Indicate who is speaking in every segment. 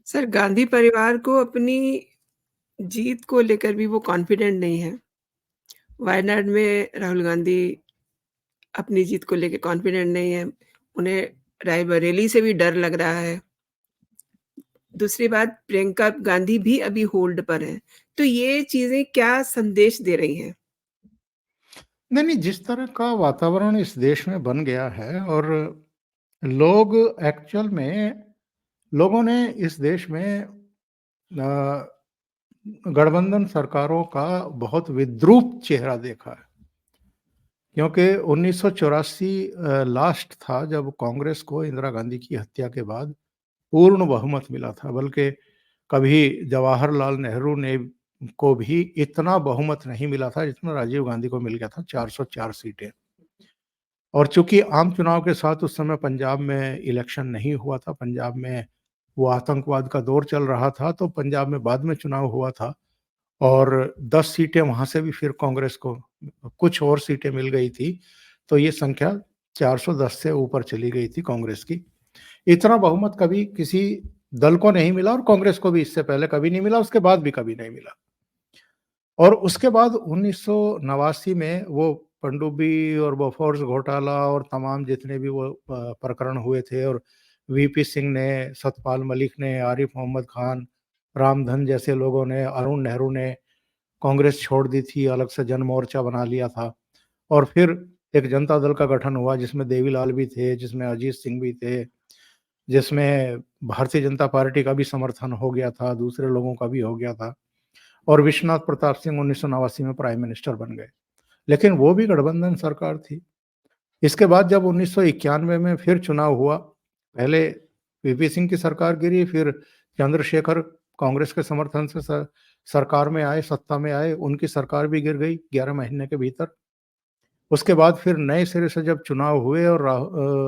Speaker 1: Sir, Gandhi परिवार को अपनी जीत को लेकर भी वो कॉन्फिडेंट नहीं है। वायनाड में राहुल गांधी अपनी जीत को लेके कॉन्फिडेंट नहीं है। उन्हें रायबरेली से भी डर लग रहा है। दूसरी बात, प्रियंका गांधी भी अभी होल्ड पर हैं। तो ये चीज़ें क्या संदेश दे रही हैं?
Speaker 2: नहीं, नहीं, जिस तरह का वातावरण इस देश में बन गया है और लोग एक्चुअल में लोगों ने इस देश में गठबंधन सरकारों का बहुत विद्रूप चेहरा देखा है। क्योंकि 1984 लास्ट था जब कांग्रेस को इंदिरा गांधी की हत्या के बाद पूर्ण बहुमत मिला था, बल्कि कभी जवाहरलाल नेहरू ने को भी इतना बहुमत नहीं मिला था जितना राजीव गांधी को मिल गया था, 404 सीटें। और चूंकि आम चुनाव के साथ उस समय पंजाब में इलेक्शन नहीं हुआ था, पंजाब में वो आतंकवाद का दौर चल रहा था, तो पंजाब में बाद में चुनाव हुआ था और 10 सीटें वहां से भी फिर कांग्रेस को कुछ और सीटें मिल गई थी, तो ये संख्या 410 से ऊपर चली गई थी कांग्रेस की। इतना बहुमत कभी किसी दल को नहीं मिला और कांग्रेस को भी इससे पहले कभी नहीं मिला, उसके बाद भी कभी नहीं मिला। और उसके बाद 1989 में वो पनडुब्बी और बोफोर्स घोटाला और तमाम जितने भी वो प्रकरण हुए थे, और वीपी सिंह ने, सतपाल मलिक ने, आरिफ मोहम्मद खान, रामधन जैसे लोगों ने, अरुण नेहरू ने कांग्रेस छोड़ दी थी, अलग से जन मोर्चा बना लिया था। और फिर एक जनता दल का गठन हुआ जिसमें देवीलाल भी थे, जिसमें अजीत सिंह भी थे, जिसमें भारतीय जनता पार्टी का भी समर्थन हो गया था, दूसरे लोगों का भी हो गया था, और विश्वनाथ प्रताप सिंह 1989 में प्राइम मिनिस्टर बन गए। लेकिन वो भी गठबंधन सरकार थी। इसके बाद जब 1991 में फिर चुनाव हुआ, पहले वीपी सिंह की सरकार गिरी, फिर चंद्रशेखर कांग्रेस के समर्थन से सरकार में आए, सत्ता में आए, उनकी सरकार भी गिर गई 11 महीने के भीतर। उसके बाद फिर नए सिरे से जब चुनाव हुए और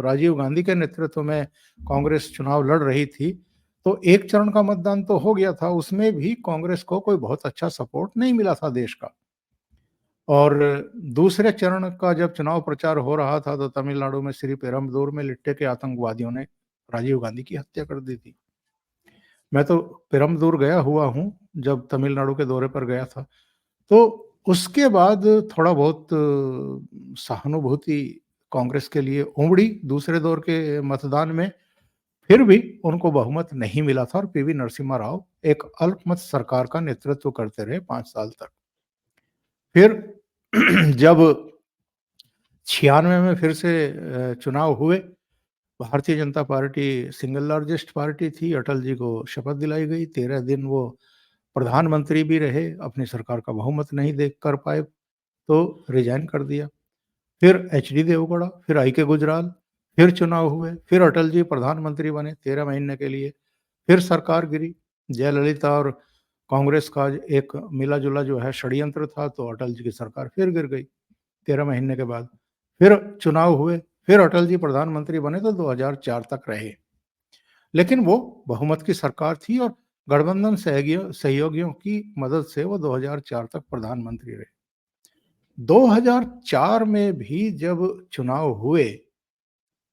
Speaker 2: राजीव गांधी के नेतृत्व में कांग्रेस चुनाव लड़ रही थी, तो एक चरण का मतदान तो हो गया था, उसमें भी कांग्रेस को कोई बहुत अच्छा सपोर्ट नहीं मिला था देश का। और दूसरे चरण का जब चुनाव प्रचार हो रहा था, तो तमिलनाडु में श्री पेरम्बदूर में लिट्टे के आतंकवादियों ने राजीव गांधी की हत्या कर दी थी। मैं तो पेरम्बदूर गया हुआ हूँ, जब तमिलनाडु के दौरे पर गया था। तो उसके बाद थोड़ा बहुत सहानुभूति कांग्रेस के लिए उमड़ी दूसरे दौर के मतदान में, फिर भी उनको बहुमत नहीं मिला था और पीवी नरसिम्हा राव एक अल्पमत सरकार का नेतृत्व करते रहे 5 साल तक। फिर जब 96 में फिर से चुनाव हुए, Bharatiya Janata party single largest party थी, अटल जी को शपथ दिलाई गई, 13 दिन वो प्रधानमंत्री भी रहे, अपनी सरकार का बहुमत नहीं देख कर पाए तो रिजाइन कर दिया। फिर एचडी देवगौड़ा, फिर आई के गुजराल, फिर चुनाव हुए, फिर अटल जी प्रधानमंत्री बने 13 महीने के लिए, फिर सरकार गिरी। जयललिता और कांग्रेस का एक मिला जुला जो है षड्यंत्र था, तो अटल जी की सरकार फिर गिर गई 13 महीने के बाद। फिर चुनाव हुए, फिर अटल जी प्रधानमंत्री बने तो 2004 तक रहे। लेकिन वो बहुमत की सरकार थी और गठबंधन सहयोगियों की मदद से वो 2004 तक प्रधानमंत्री रहे। 2004 में भी जब चुनाव हुए,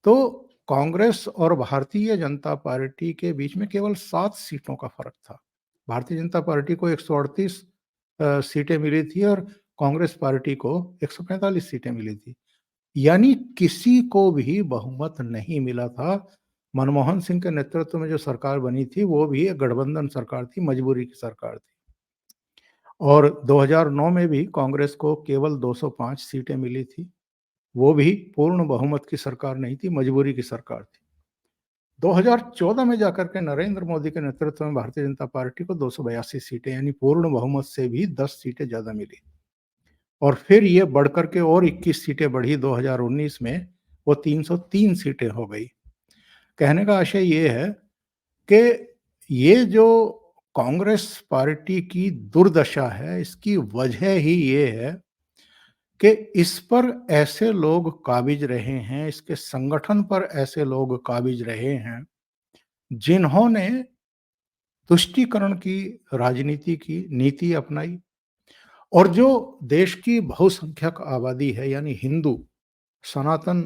Speaker 2: तो कांग्रेस और भारतीय जनता पार्टी के बीच में केवल 7 सीटों का फर्क था। भारतीय जनता पार्टी को 138 सीटें मिली थी और कांग्रेस पार्टी को 145 सीटें मिली थी। यानी किसी को भी बहुमत नहीं मिला था। मनमोहन सिंह के नेतृत्व में जो सरकार बनी थी, वो भी एक गठबंधन सरकार थी, मजबूरी की सरकार थी। और 2009 में भी कांग्रेस को केवल 205 सीटें मिली थी। वो भी पूर्ण बहुमत की सरकार नहीं थी, मजबूरी की सरकार थी। 2014 में जाकर के नरेंद्र मोदी के नेतृत्व में भारतीय जनता पार्टी को 282 सीटें, यानी पूर्ण बहुमत से भी 10 सीटें ज्यादा मिली। और फिर ये बढ़कर के और 21 सीटें बढ़ी 2019 में, वो 303 सीटें हो गई। कहने का आशय ये है कि ये जो कांग्रेस पार्टी की दुर्दशा है, इसकी वजह ही ये है कि इस पर ऐसे लोग काबिज रहे हैं, इसके संगठन पर ऐसे लोग काबिज रहे हैं जिन्होंने तुष्टीकरण की राजनीति की नीति अपनाई। और जो देश की बहुसंख्यक आबादी है, यानी हिंदू, सनातन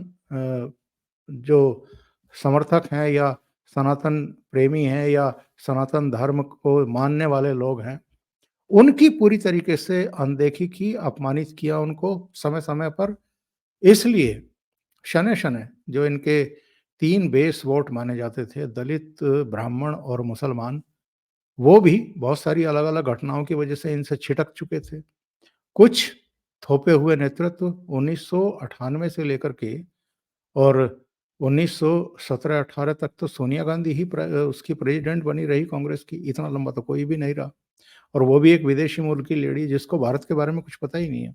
Speaker 2: जो समर्थक हैं या सनातन प्रेमी हैं या सनातन धर्म को मानने वाले लोग हैं, उनकी पूरी तरीके से अनदेखी की, अपमानित किया उनको समय-समय पर। इसलिए शनैः-शनैः जो इनके 3 बेस वोट माने जाते थे, दलित, ब्राह्मण और मुसलमान, वो भी बहुत सारी अलग-अलग घटनाओं की वजह से इनसे छिटक चुके थे। कुछ थोपे हुए नेतृत्व 1998 से लेकर के और 1917-18 तक तो सोनिया गांधी ही उसकी प्रेसिडेंट बनी रही कांग्रेस की, इतना लंबा तो कोई भी नहीं रहा, और वो भी एक विदेशी मूल की लेडी जिसको भारत के बारे में कुछ पता ही नहीं है।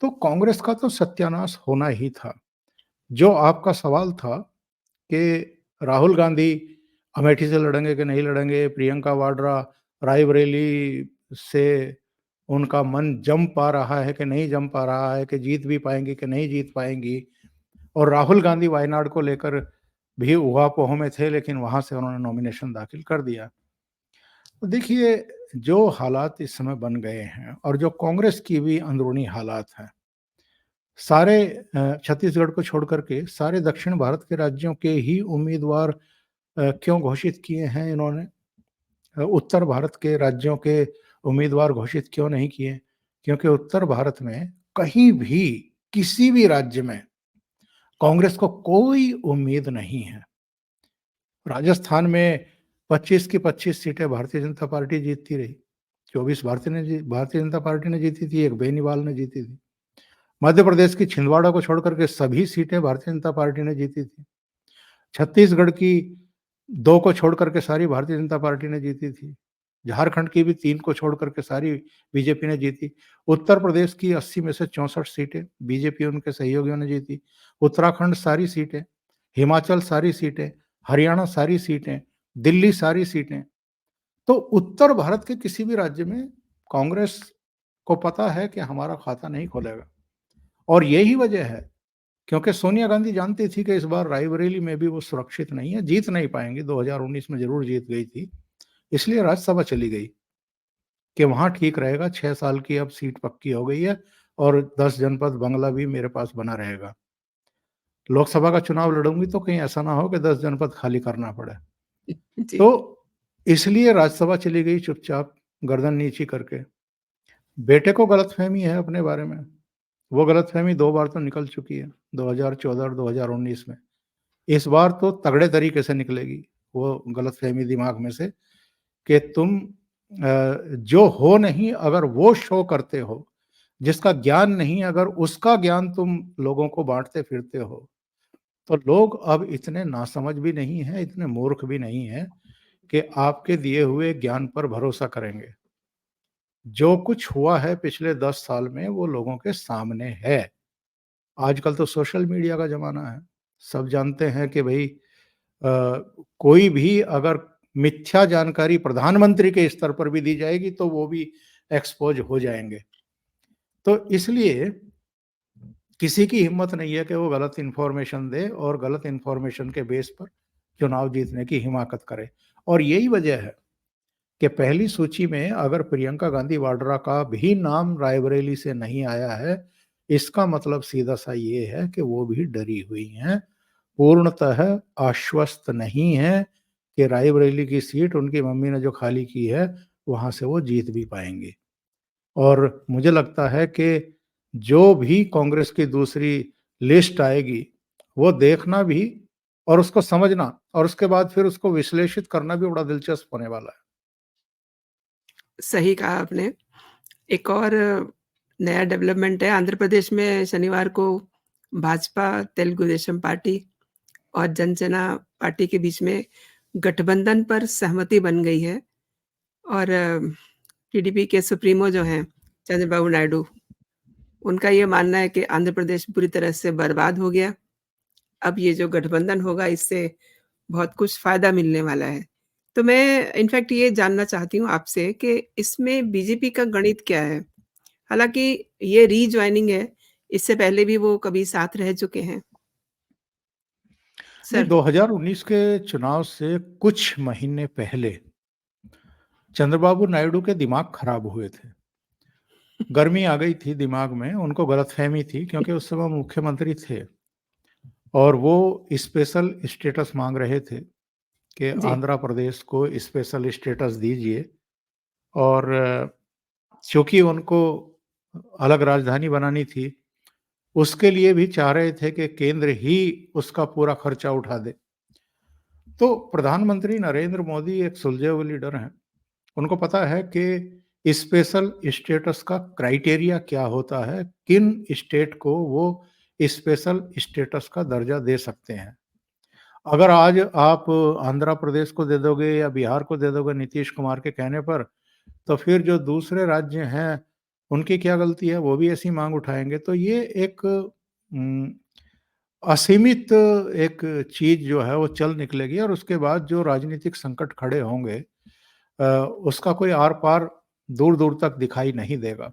Speaker 2: तो कांग्रेस का तो सत्यानाश होना ही था। जो आपका सवाल था कि राहुल गांधी अमेठी से लड़ेंगे कि नहीं लड़ेंगे, प्रियंका वाड्रा रायबरेली से उनका मन जम पा रहा है कि नहीं जम पा रहा है, कि जीत भी पाएंगी कि नहीं जीत पाएंगी, और राहुल गांधी वायनाड को लेकर भी ऊहापोह में थे, लेकिन वहां से उन्होंने नॉमिनेशन दाखिल कर दिया। तो देखिए, जो हालात इस समय बन गए हैं और जो कांग्रेस की भी अंदरूनी हालात हैं, सारे छत्तीसगढ़ को छोड़ करके सारे दक्षिण भारत के राज्यों के ही उम्मीदवार क्यों घोषित किए हैं इन्होंने? उत्तर भारत के राज्यों के उम्मीदवार घोषित क्यों नहीं किए? क्योंकि उत्तर भारत में कहीं भी, किसी भी राज्य में कांग्रेस को कोई उम्मीद नहीं है। राजस्थान में 25 की 25 सीटें भारतीय जनता पार्टी जीतती रही। 24 भारतीय जनता पार्टी ने जीती थी, 1 बेनीवाल ने जीती थी। मध्य प्रदेश की छिंदवाड़ा को छोड़ कर के सभी सीटें भारतीय जनता पार्टी ने जीती थी। छत्तीसगढ़ की 2 को छोड़ कर के सारी भारतीय जनता पार्टी ने जीती थी। झारखंड की भी 3 को छोड़ कर के सारी बीजेपी ने जीती। उत्तर प्रदेश की 80 में से 64 सीटें बीजेपी उनके सहयोगियों ने जीती। उत्तराखंड सारी सीटें, हिमाचल सारी सीटें, हरियाणा सारी सीटें, दिल्ली सारी सीटें। तो उत्तर भारत के किसी भी राज्य में कांग्रेस को पता है कि हमारा खाता नहीं खुलेगा, और यही वजह है क्योंकि सोनिया गांधी जानती थी कि इस बार रायबरेली में भी वो सुरक्षित नहीं है, जीत नहीं पाएंगी। 2019 में जरूर जीत गई थी, इसलिए राज्यसभा चली गई कि वहां ठीक रहेगा। 6 साल की अब सीट पक्की हो गई है और 10 जनपद बंगला भी मेरे पास बना रहेगा। लोकसभा का चुनाव लड़ूंगी तो कहीं ऐसा ना हो कि 10 जनपद खाली करना पड़े।
Speaker 1: जी,
Speaker 2: तो इसलिए राज्यसभा चली गई चुपचाप, गर्दन नीची करके। बेटे को गलतफहमी है अपने बारे में, वो गलतफहमी 2 बार तो निकल चुकी है, 2014 और 2019 में। इस बार तो तगड़े तरीके से निकलेगी वो गलतफहमी दिमाग में से, कि तुम जो हो नहीं अगर वो शो करते हो, जिसका ज्ञान नहीं अगर उसका ज्ञान तुम लोगों को बांटते फिरते हो, तो लोग अब इतने नासमझ भी नहीं हैं, इतने मूर्ख भी नहीं हैं कि आपके दिए हुए ज्ञान पर भरोसा करेंगे। जो कुछ हुआ है पिछले 10 साल में वो लोगों के सामने है। आजकल तो सोशल मीडिया का ज़माना है। सब जानते हैं कि भई कोई भी अगर मिथ्या जानकारी प्रधानमंत्री के स्तर पर भी दी जाएगी तो वो भी एक्सपोज़ हो जाएँगे। तो इसलिए किसी की हिम्मत नहीं है कि वो गलत इन्फॉर्मेशन दे और गलत इन्फॉर्मेशन के बेस पर चुनाव जीतने की हिमाकत करे। और यही वजह है कि पहली सूची में अगर प्रियंका गांधी वाड्रा का भी नाम रायबरेली से नहीं आया है, इसका मतलब सीधा-सा ये है कि वो भी डरी हुई हैं, पूर्णतः आश्वस्त नहीं हैं कि रायबरेली की सीट उनकी मम्मी ने जो खाली की है, वहाँ से वो जीत भी पाएँगे। और मुझे लगता है कि जो भी कांग्रेस की दूसरी लिस्ट आएगी, वो देखना भी और उसको समझना और उसके बाद फिर उसको विश्लेषित करना भी बड़ा दिलचस्प होने वाला है।
Speaker 1: सही कहा आपने। एक और नया डेवलपमेंट है, आंध्र प्रदेश में शनिवार को भाजपा, तेलुगु देशम पार्टी और जनसेना पार्टी के बीच में गठबंधन पर सहमति बन गई है और टीडीपी के सुप्रीमो जो हैं, चंद्रबाबू नायडू, उनका ये मानना है कि आंध्र प्रदेश पूरी तरह से बर्बाद हो गया। अब ये जो गठबंधन होगा इससे बहुत कुछ फ़ायदा मिलने वाला है। तो मैं इनफैक्ट ये जानना चाहती हूँ आपसे कि इसमें बीजेपी का गणित क्या है? हालाँकि ये रीजॉइनिंग है, इससे पहले भी वो कभी साथ रह चुके हैं।
Speaker 2: नहीं,
Speaker 1: सर
Speaker 2: 2019 के चुनाव से कुछ महीने पहले चंद्रबाबू नायडू के दिमाग खराब हुए थे। गर्मी आ गई थी दिमाग में, उनको गलतफ़हमी थी क्योंकि उस समय मुख्यमंत्री थे और वो स्पेशल स्टेटस माँग रहे थे। कि
Speaker 1: जी,
Speaker 2: आंध्र प्रदेश को स्पेशल स्टेटस दीजिए और चूँकि उनको अलग राजधानी बनानी थी, उसके लिए भी चाह रहे थे कि केंद्र ही उसका पूरा खर्चा उठा दे। तो प्रधानमंत्री नरेंद्र मोदी एक सुलझे हुए लीडर हैं। उनको पता है कि स्पेशल स्टेटस का क्राइटेरिया क्या होता है, किन स्टेट को वो स्पेशल स्टेटस का दर्जा दे सकते हैं। अगर आज आप आंध्र प्रदेश को दे दोगे या बिहार को दे दोगे नीतीश कुमार के कहने पर, तो फिर जो दूसरे राज्य हैं, उनकी क्या गलती है? वो भी ऐसी माँग उठाएँगे। तो ये एक असीमित एक चीज़ जो है वो चल निकलेगी और उसके बाद जो राजनीतिक संकट खड़े होंगे उसका कोई आर-पार दूर-दूर तक दिखाई नहीं देगा।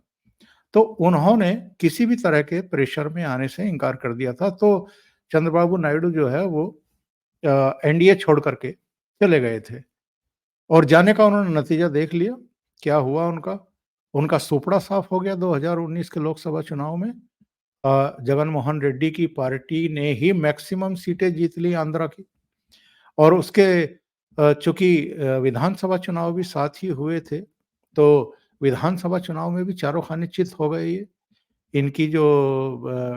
Speaker 2: तो उन्होंने किसी भी तरह के प्रेशर में आने से इनकार कर दिया था। तो चंद्रबाबू नायडू जो है वो एनडीए छोड़ कर के चले गए थे और जाने का उन्होंने नतीजा देख लिया। क्या हुआ उनका? उनका सुपड़ा साफ हो गया 2019 के लोकसभा चुनाव में। जगन मोहन रेड्डी की पार्टी ने ही मैक्सिमम सीटें जीत ली आंध्र की और उसके चूँकि विधानसभा चुनाव भी साथ ही हुए थे, तो विधानसभा चुनाव में भी चारों खाने चित हो गए ये। इनकी जो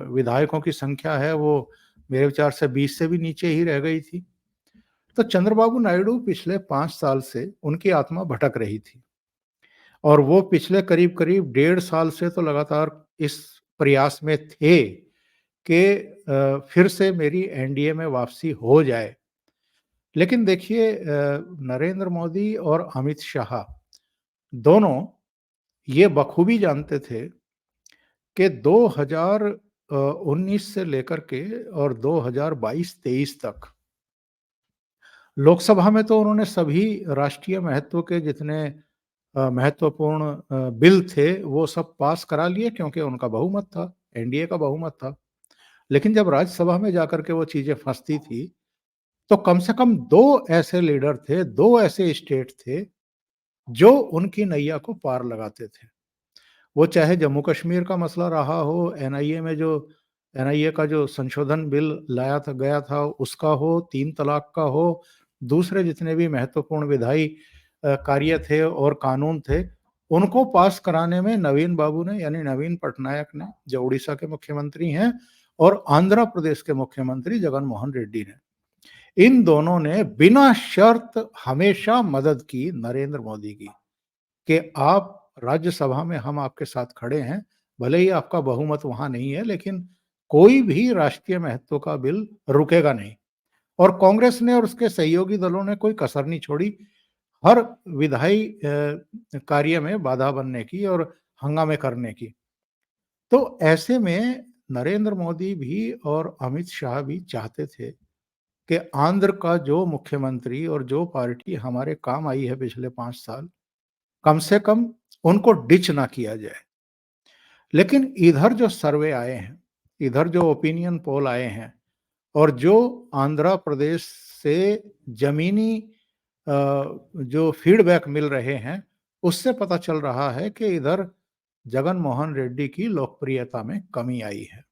Speaker 2: विधायकों की संख्या है वो मेरे विचार से 20 से भी नीचे ही रह गई थी। तो चंद्रबाबू नायडू पिछले 5 साल से उनकी आत्मा भटक रही थी और वो पिछले करीब-करीब डेढ़ साल से तो लगातार इस प्रयास में थे कि फिर से मेरी एनडीए में वापसी हो जाए। लेकिन देखिए नरेंद्र मोदी और अमित शाह दोनों ये बखूबी जानते थे कि 2019 से लेकर के और 2022-23 तक लोकसभा में तो उन्होंने सभी राष्ट्रीय महत्व के जितने महत्वपूर्ण बिल थे वो सब पास करा लिए क्योंकि उनका बहुमत था, एनडीए का बहुमत था। लेकिन जब राज्यसभा में जाकर के वो चीज़ें फँसती थी, तो कम से कम 2 ऐसे लीडर थे, 2 ऐसे स्टेट थे, जो उनकी नैया को पार लगाते थे। वो चाहे जम्मू कश्मीर का मसला रहा हो, एनआईए का जो संशोधन बिल लाया था गया था उसका हो, 3 तलाक का हो, दूसरे जितने भी महत्वपूर्ण विधायी कार्य थे और कानून थे, उनको पास कराने में नवीन बाबू ने यानी नवीन पटनायक ने, जो उड़ीसा के मुख्यमंत्री हैं, और आंध्र प्रदेश के मुख्यमंत्री जगन मोहन रेड्डी ने, इन दोनों ने बिना शर्त हमेशा मदद की नरेंद्र मोदी की। कि आप राज्यसभा में हम आपके साथ खड़े हैं, भले ही आपका बहुमत वहाँ नहीं है, लेकिन कोई भी राष्ट्रीय महत्व का बिल रुकेगा नहीं। और कांग्रेस ने और उसके सहयोगी दलों ने कोई कसर नहीं छोड़ी, हर विधायी कार्य में बाधा बनने की और हंगामे करने की। तो ऐसे में नरेंद्र मोदी भी और अमित शाह भी चाहते थे कि आंध्र का जो मुख्यमंत्री और जो पार्टी हमारे काम आई है पिछले 5 साल, कम से कम उनको डिच ना किया जाए। लेकिन इधर जो सर्वे आए हैं, इधर जो ओपिनियन पोल आए हैं और जो आंध्र प्रदेश से ज़मीनी जो फीडबैक मिल रहे हैं, उससे पता चल रहा है कि इधर जगन मोहन रेड्डी की लोकप्रियता में कमी आई है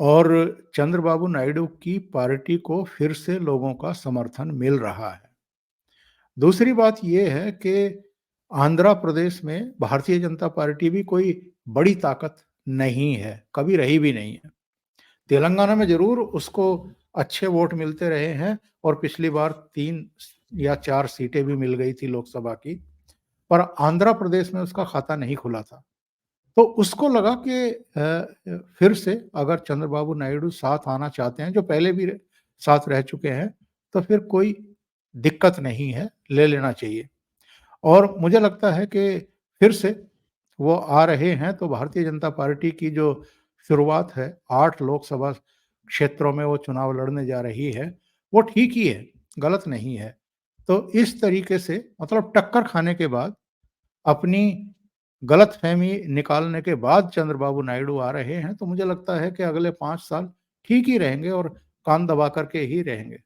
Speaker 2: और चंद्रबाबू नायडू की पार्टी को फिर से लोगों का समर्थन मिल रहा है। दूसरी बात ये है कि आंध्र प्रदेश में भारतीय जनता पार्टी भी कोई बड़ी ताकत नहीं है, कभी रही भी नहीं है। तेलंगाना में ज़रूर उसको अच्छे वोट मिलते रहे हैं और पिछली बार 3 या 4 सीटें भी मिल गई थी लोकसभा की, पर आंध्र प्रदेश में उसका खाता नहीं खुला था। तो उसको लगा कि फिर से अगर चंद्रबाबू नायडू साथ आना चाहते हैं, जो पहले भी साथ रह चुके हैं, तो फिर कोई दिक्कत नहीं है, ले लेना चाहिए। और मुझे लगता है कि फिर से वो आ रहे हैं, तो भारतीय जनता पार्टी की जो शुरुआत है, 8 लोकसभा क्षेत्रों में वो चुनाव लड़ने जा रही है, वो ठीक ही है, गलत नहीं है। तो इस तरीके से मतलब टक्कर खाने के बाद, अपनी गलतफ़हमी निकालने के बाद चंद्रबाबू नायडू आ रहे हैं, तो मुझे लगता है कि अगले 5 साल ठीक ही रहेंगे और कान दबा कर के ही रहेंगे।